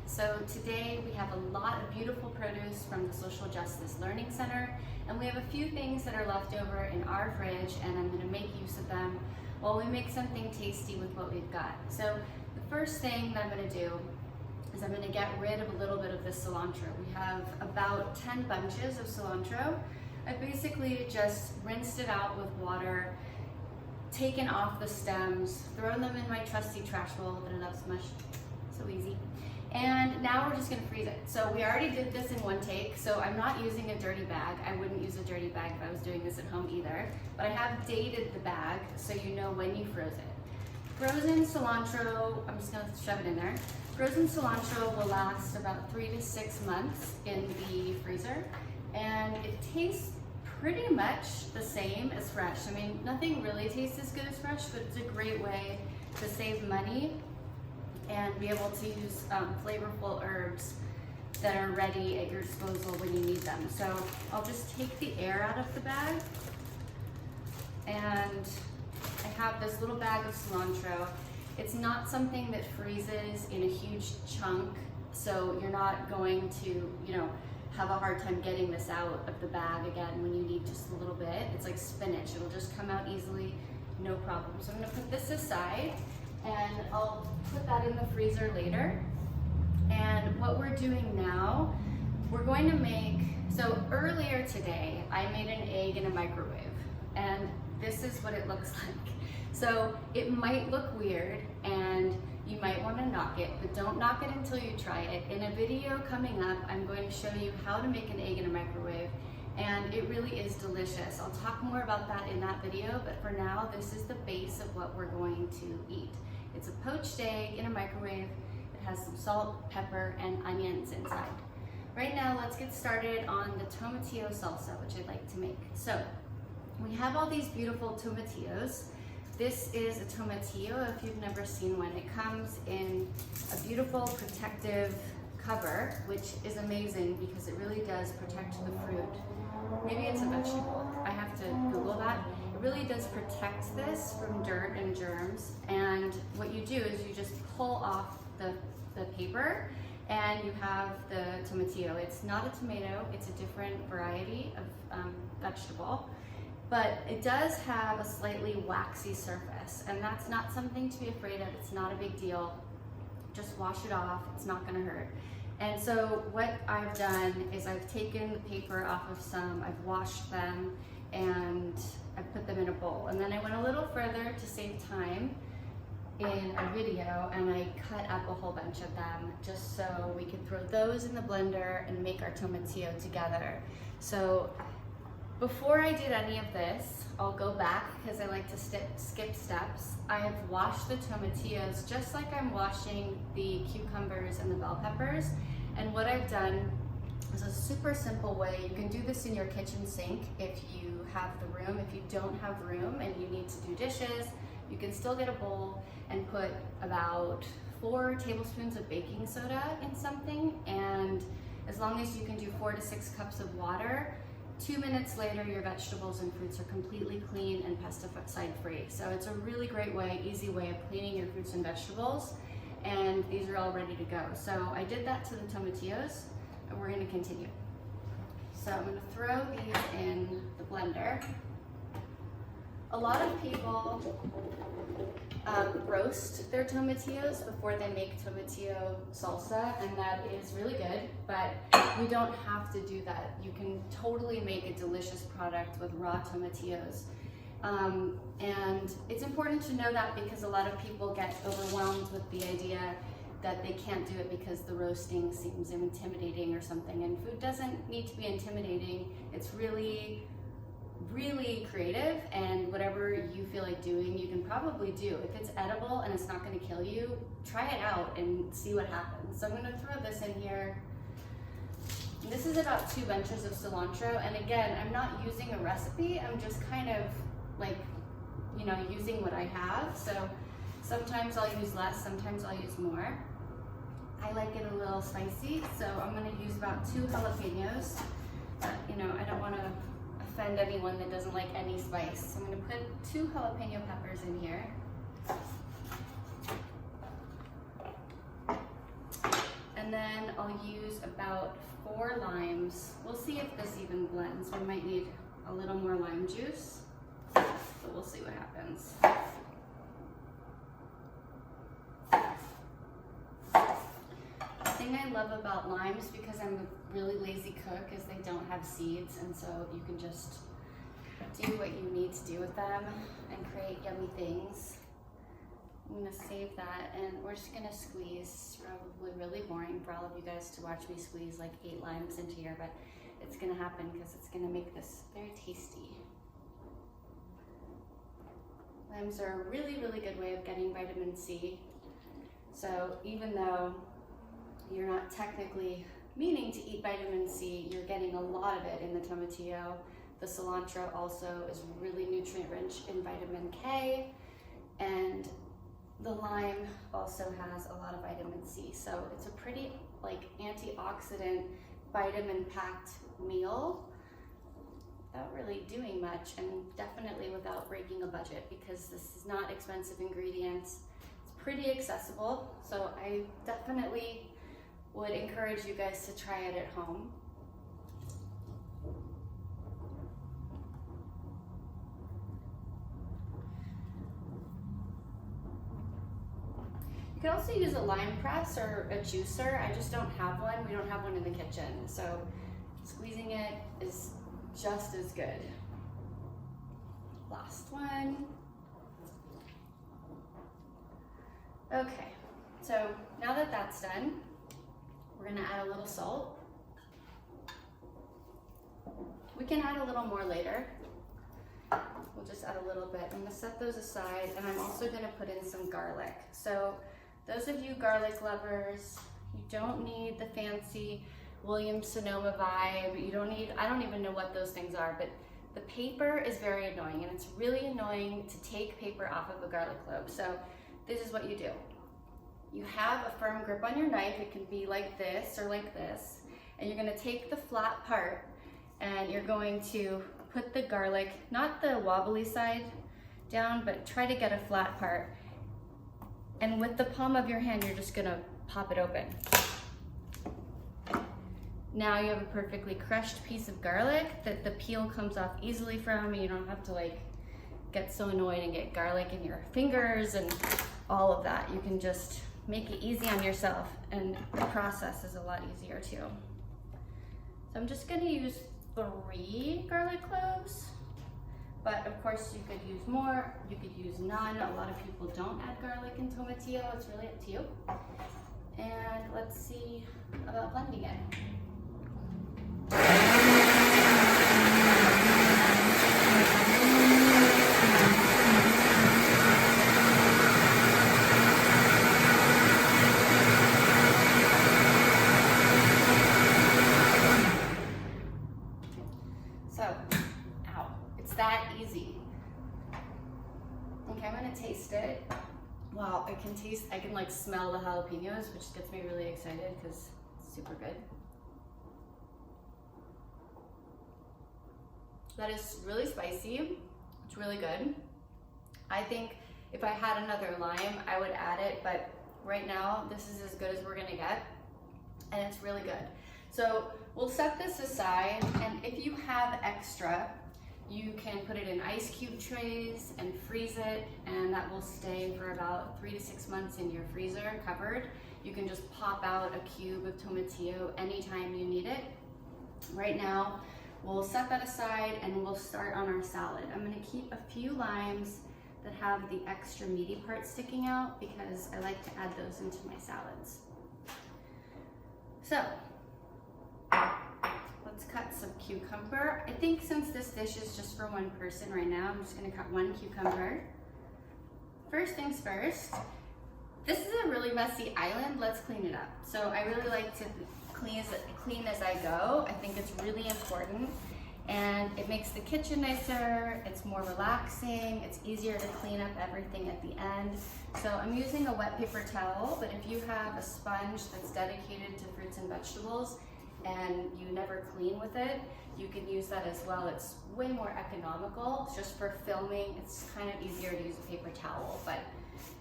So today we have a lot of beautiful produce from the Social Justice Learning Center, and we have a few things that are left over in our fridge, and I'm gonna make use of them while we make something tasty with what we've got. So the first thing that I'm gonna do is I'm gonna get rid of a little bit of this cilantro. We have about 10 bunches of cilantro. I basically just rinsed it out with water, taken off the stems, thrown them in my trusty trash bowl that I love so much, so easy. And now we're just gonna freeze it. So we already did this in one take, so I'm not using a dirty bag. I wouldn't use a dirty bag if I was doing this at home either, but I have dated the bag so you know when you froze it. Frozen cilantro, I'm just gonna shove it in there. Frozen cilantro will last about 3 to 6 months in the freezer, and it tastes pretty much the same as fresh. I mean, nothing really tastes as good as fresh, but it's a great way to save money and be able to use flavorful herbs that are ready at your disposal when you need them. So I'll just take the air out of the bag, and I have this little bag of cilantro. It's not something that freezes in a huge chunk, so you're not going to, have a hard time getting this out of the bag again when you need just a little bit. It's like spinach, it'll just come out easily, no problem. So I'm gonna put this aside, and I'll put that in the freezer later. And what we're doing now, we're going to make, so earlier today, I made an egg in a microwave, and this is what it looks like. So it might look weird, and you might want to knock it, but don't knock it until you try it. In a video coming up, I'm going to show you how to make an egg in a microwave, and it really is delicious. I'll talk more about that in that video, but for now, this is the base of what we're going to eat. It's a poached egg in a microwave. It has some salt, pepper, and onions inside. Right now, let's get started on the tomatillo salsa, which I'd like to make. So we have all these beautiful tomatillos. This is a tomatillo if you've never seen one. It comes in a beautiful protective cover, which is amazing because it really does protect the fruit. Maybe it's a vegetable. I have to Google that. It really does protect this from dirt and germs. And what you do is you just pull off the paper, and you have the tomatillo. It's not a tomato, it's a different variety of vegetable. But it does have a slightly waxy surface, and that's not something to be afraid of. It's not a big deal. Just wash it off, it's not gonna hurt. And so what I've done is I've taken the paper off of some, I've washed them, and I've put them in a bowl. And then I went a little further to save time in a video, and I cut up a whole bunch of them just so we could throw those in the blender and make our tomatillo together. So before I did any of this, I'll go back because I like to skip steps. I have washed the tomatillos just like I'm washing the cucumbers and the bell peppers. And what I've done is a super simple way. You can do this in your kitchen sink if you have the room. If you don't have room and you need to do dishes, you can still get a bowl and put about 4 tablespoons of baking soda in something. And as long as you can do 4 to 6 cups of water, 2 minutes later, your vegetables and fruits are completely clean and pesticide free. So it's a really great way, easy way of cleaning your fruits and vegetables. And these are all ready to go. So I did that to the tomatillos, and we're gonna continue. So I'm gonna throw these in the blender. A lot of people roast their tomatillos before they make tomatillo salsa, and that is really good, but you don't have to do that. You can totally make a delicious product with raw tomatillos. And it's important to know that because a lot of people get overwhelmed with the idea that they can't do it because the roasting seems intimidating or something, and food doesn't need to be intimidating. It's really creative, and whatever you feel like doing, you can probably do. If it's edible and it's not gonna kill you, try it out and see what happens. So I'm gonna throw this in here. This is about 2 bunches of cilantro, and again, I'm not using a recipe, I'm just kind of like, using what I have. So sometimes I'll use less, sometimes I'll use more. I like it a little spicy, so I'm gonna use about 2 jalapenos. I don't wanna offend anyone that doesn't like any spice. So I'm gonna put 2 jalapeno peppers in here. And then I'll use about 4 limes. We'll see if this even blends. We might need a little more lime juice, but we'll see what happens. The thing I love about limes, because I'm a really lazy cook, is they don't have seeds, and so you can just do what you need to do with them and create yummy things. I'm gonna save that, and we're just gonna squeeze. Probably really boring for all of you guys to watch me squeeze like 8 limes into here, but it's gonna happen because it's gonna make this very tasty. Limes are a really, really good way of getting vitamin C. So even though you're not technically meaning to eat vitamin C, you're getting a lot of it in the tomatillo. The cilantro also is really nutrient rich in vitamin K, and the lime also has a lot of vitamin C. So it's a pretty like antioxidant, vitamin packed meal without really doing much, and definitely without breaking a budget, because this is not expensive ingredients. It's pretty accessible. So I definitely would encourage you guys to try it at home. You can also use a lime press or a juicer. I just don't have one. We don't have one in the kitchen. So squeezing it is just as good. Last one. Okay, so now that that's done, we're gonna add a little salt. We can add a little more later. We'll just add a little bit. I'm gonna set those aside, and I'm also gonna put in some garlic. So those of you garlic lovers, you don't need the fancy Williams-Sonoma vibe. You don't need, I don't even know what those things are, but the paper is very annoying, and it's really annoying to take paper off of a garlic clove. So this is what you do. You have a firm grip on your knife. It can be like this or like this, and you're gonna take the flat part, and you're going to put the garlic, not the wobbly side down, but try to get a flat part. And with the palm of your hand, you're just gonna pop it open. Now you have a perfectly crushed piece of garlic that the peel comes off easily from, and you don't have to like get so annoyed and get garlic in your fingers and all of that. You can just make it easy on yourself, and the process is a lot easier too. So I'm just gonna use 3 garlic cloves, but of course you could use more, you could use none. A lot of people don't add garlic in tomatillo. It's really up to you. And let's see about blending it. Taste it. Wow, I can like smell the jalapenos, which gets me really excited because it's super good. That is really spicy. It's really good. I think if I had another lime, I would add it, but right now this is as good as we're gonna get, and it's really good. So we'll set this aside, and if you have extra, you can put it in ice cube trays and freeze it, and that will stay for about 3 to 6 months in your freezer covered. You can just pop out a cube of tomatillo anytime you need it. Right now, we'll set that aside and we'll start on our salad. I'm gonna keep a few limes that have the extra meaty part sticking out because I like to add those into my salads. So, let's cut some cucumber. I think since this dish is just for one person right now, I'm just gonna cut 1 cucumber. First things first, this is a really messy island. Let's clean it up. So I really like to clean as I go. I think it's really important, and it makes the kitchen nicer. It's more relaxing. It's easier to clean up everything at the end. So I'm using a wet paper towel, but if you have a sponge that's dedicated to fruits and vegetables, and you never clean with it, you can use that as well. It's way more economical. It's just for filming, it's kind of easier to use a paper towel, but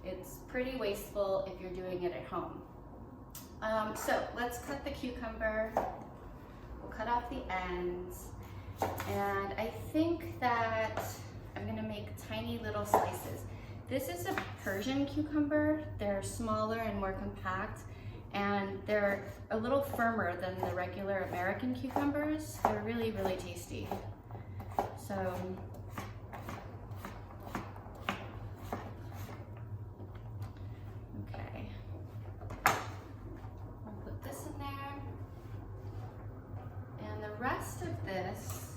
it's pretty wasteful if you're doing it at home. So let's cut the cucumber. We'll cut off the ends. And I think that I'm gonna make tiny little slices. This is a Persian cucumber. They're smaller and more compact, and they're a little firmer than the regular American cucumbers. They're really, really tasty. So, okay. I'll put this in there. And the rest of this,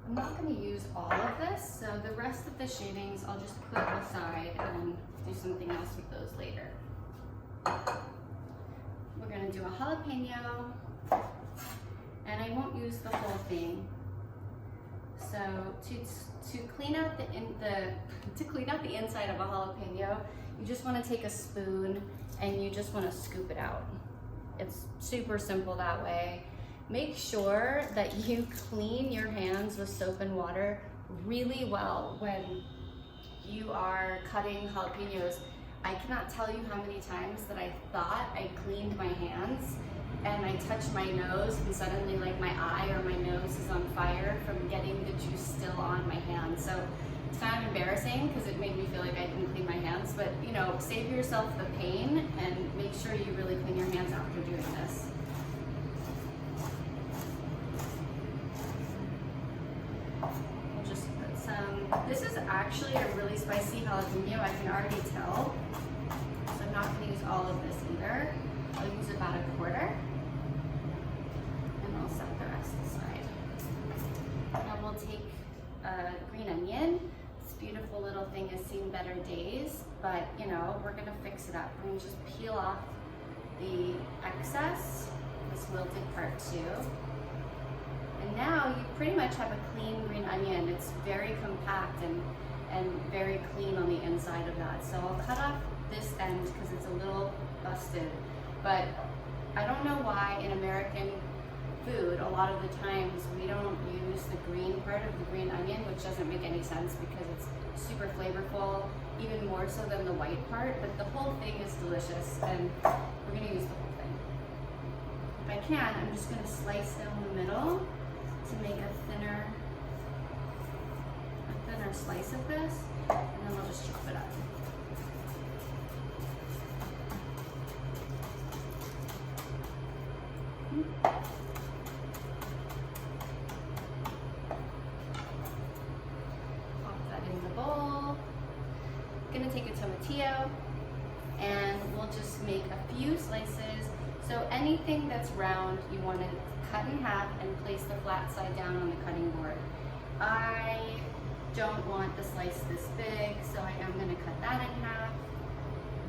I'm not going to use all of this, so the rest of the shavings I'll just put aside and do something else with those later. We're going to do a jalapeno, and I won't use the whole thing. So to clean out the inside of a jalapeno, you just want to take a spoon and you just want to scoop it out. It's super simple that way. Make sure that you clean your hands with soap and water really well when you are cutting jalapenos. I cannot tell you how many times that I thought I cleaned my hands and I touched my nose and suddenly like my eye or my nose is on fire from getting the juice still on my hands. So it's kind of embarrassing because it made me feel like I didn't clean my hands, but you know, save yourself the pain and make sure you really clean your hands after doing this. We'll just put some, this is actually a really spicy jalapeno, I can already tell. So I'm not going to use all of this either. I'll use about a quarter. And I'll set the rest aside. Now we'll take a green onion. This beautiful little thing has seen better days, but you know, we're going to fix it up. We're going to just peel off the excess, this wilted part too. And now you pretty much have a clean green onion. It's very compact and very clean on the inside of that. So I'll cut off this end because it's a little busted. But I don't know why in American food, a lot of the times we don't use the green part of the green onion, which doesn't make any sense because it's super flavorful, even more so than the white part, but the whole thing is delicious and we're gonna use the whole thing. If I can, I'm just gonna slice down the middle to make a thinner slice of this, and then we'll just chop it up. Pop that in the bowl. Gonna take a tomatillo, and we'll just make a few slices. So anything that's round, you want to cut in half and place the flat side down on the cutting board. I don't want the slice this big, so I am going to cut that in half,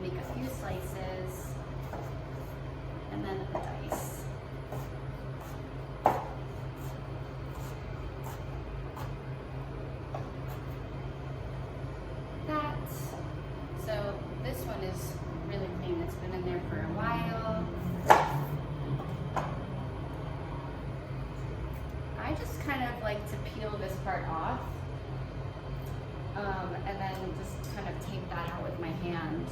make a few slices, and then the dice. That. So this one is really clean. It's been in there for a while. I just kind of like to peel this part off. And then just kind of take that out with my hand.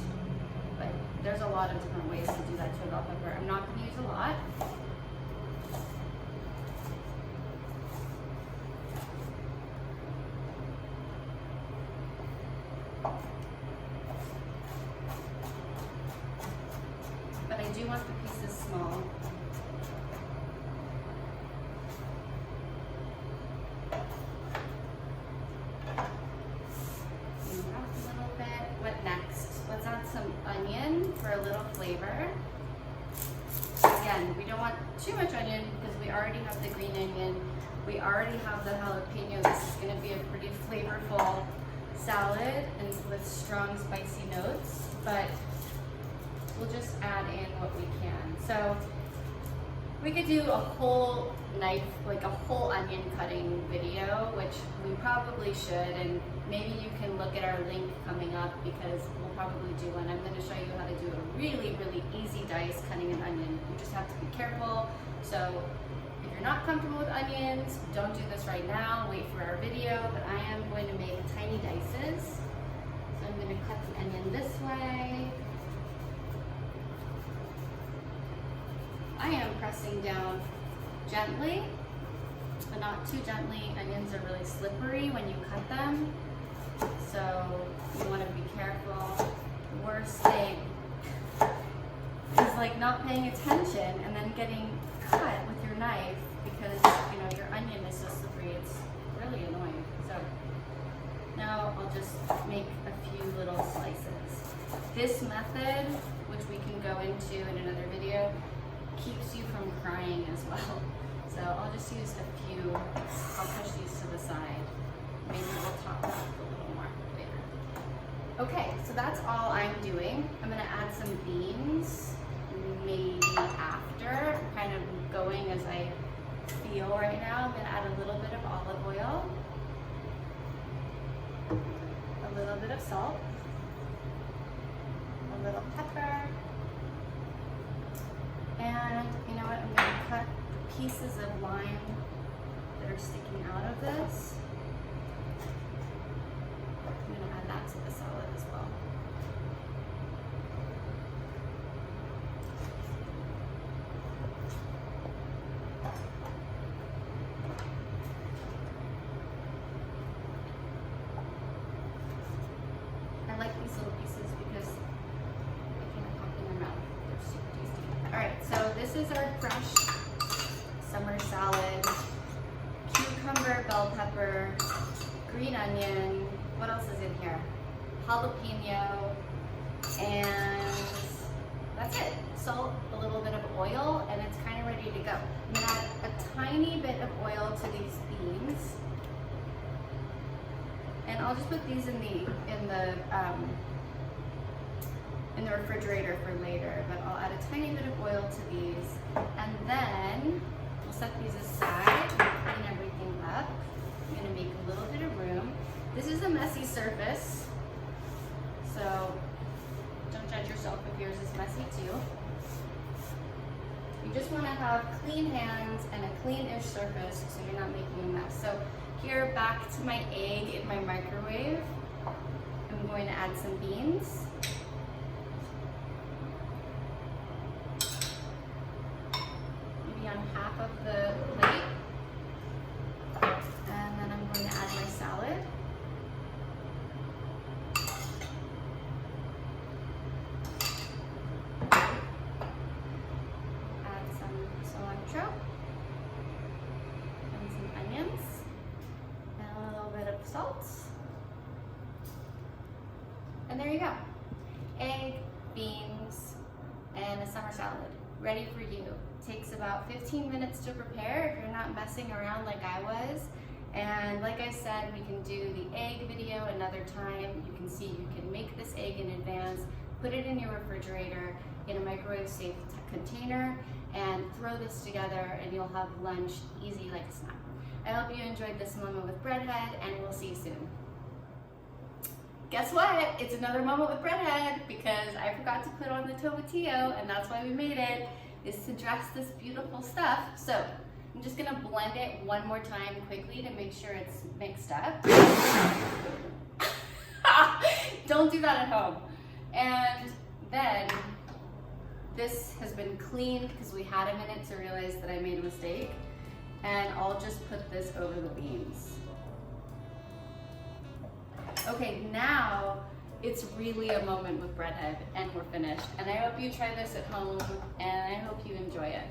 But there's a lot of different ways to do that to a bell pepper. I'm not going to use a lot. But I do want the pieces small. For a little flavor. Again, we don't want too much onion because we already have the green onion. We already have the jalapeno. This is going to be a pretty flavorful salad and with strong spicy notes, but we'll just add in what we can. So we could do a whole knife, like a whole onion cutting video, which we probably should, and maybe you can look at our link coming up because we'll probably do one. I'm going to show you how to do a really, really easy dice cutting an onion. You just have to be careful. So if you're not comfortable with onions, don't do this right now. Wait for our video, but I am going to make tiny dices. So I'm going to cut the onion this way. I am pressing down gently, but not too gently. Onions are really slippery when you cut them, so you want to be careful. The worst thing is like not paying attention and then getting cut with your knife because your onion is so slippery. It's really annoying. So now I'll just make a few little slices. This method, which we can go into in another video, keeps you from crying as well. So I'll just use a few. I'll push these to the side. Maybe we'll talk about it a little more later. Okay, so that's all I'm doing. I'm gonna add some beans maybe after. I'm kind of going as I feel right now. I'm gonna add a little bit of olive oil, a little bit of salt, a little pepper, and you know what, I'm gonna cut pieces of lime that are sticking out of this. I'm gonna add that to the salad as well. I like these little pieces because they kind of pop in your mouth. They're super tasty. All right, so this is our fresh summer salad. Cucumber, bell pepper, green onion. What else is in here? Jalapeno, and that's it. Salt, a little bit of oil, and it's kind of ready to go. I'm gonna add a tiny bit of oil to these beans. And I'll just put these in the refrigerator for later, but I'll add a tiny bit of oil to these, and then we'll set these aside and clean everything up. I'm gonna make a little bit of room. This is a messy surface, so don't judge yourself if yours is messy too. You just wanna have clean hands and a clean-ish surface so you're not making a mess. So here, back to my egg in my microwave. I'm going to add some beans. Maybe on half of the plate. And then I'm going to add my salad. Add some cilantro. And some onions. And a little bit of salt. And there you go. Egg, beans, and a summer salad. Ready for you. Takes about 15 minutes to prepare if you're not messing around like I was. And like I said, we can do the egg video another time. You can see you can make this egg in advance, put it in your refrigerator in a microwave safe container, and throw this together and you'll have lunch easy like a snack. I hope you enjoyed this moment with Breadhead, and we'll see you soon. Guess what? It's another moment with Breadhead because I forgot to put on the tomatillo, and that's why we made it, is to dress this beautiful stuff. So I'm just gonna blend it one more time quickly to make sure it's mixed up. Don't do that at home. And then this has been cleaned because we had a minute to realize that I made a mistake. And I'll just put this over the beans. Okay, now it's really a moment with Breadhead, and we're finished. And I hope you try this at home, and I hope you enjoy it.